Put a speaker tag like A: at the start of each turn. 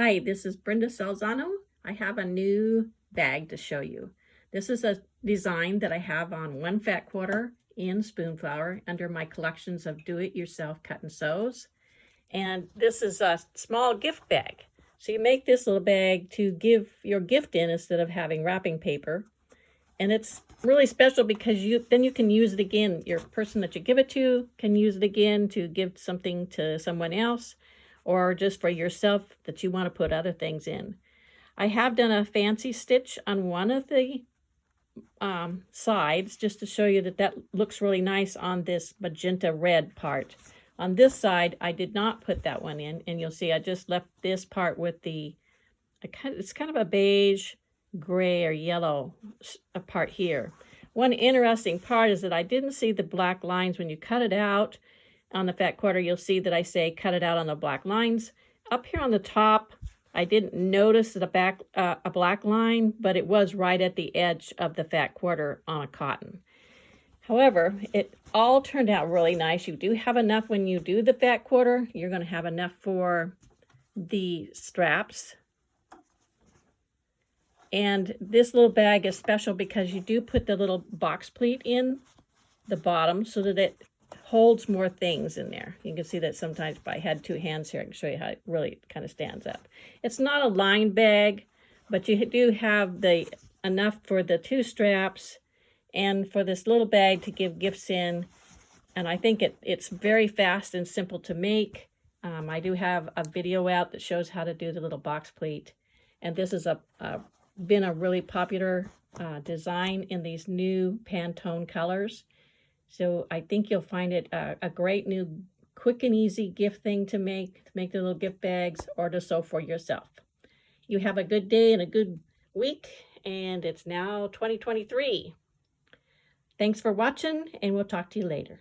A: Hi, this is Brenda Salzano. I have a new bag to show you. This is a design that I have on 1 fat quarter in Spoonflower under my collections of do-it-yourself cut and sews. And this is a small gift bag. So you make this little bag to give your gift in instead of having wrapping paper. And it's really special because then you can use it again. Your person that you give it to can use it again to give something to someone else, or just for yourself that you want to put other things in. I have done a fancy stitch on one of the sides just to show you that looks really nice on this magenta red part. On this side, I did not put that one in, and you'll see I just left this part with it's kind of a beige, gray, or yellow part here. One interesting part is that I didn't see the black lines when you cut it out. On the fat quarter, you'll see that I say cut it out on the black lines. Up here on the top, I didn't notice that a black line, but it was right at the edge of the fat quarter on a cotton. However, it all turned out really nice. You do have enough when you do the fat quarter. You're going to have enough for the straps. And this little bag is special because you do put the little box pleat in the bottom so that it holds more things in there. You can see that sometimes if I had two hands here, I can show you how it really kind of stands up. It's not a lined bag, but you do have enough for the two straps and for this little bag to give gifts in. And I think it's very fast and simple to make. I do have a video out that shows how to do the little box pleat. And this has been a really popular design in these new Pantone colors. So I think you'll find it a great new quick and easy gift thing to make the little gift bags or to sew for yourself. You have a good day and a good week, and it's now 2023. Thanks for watching, and we'll talk to you later.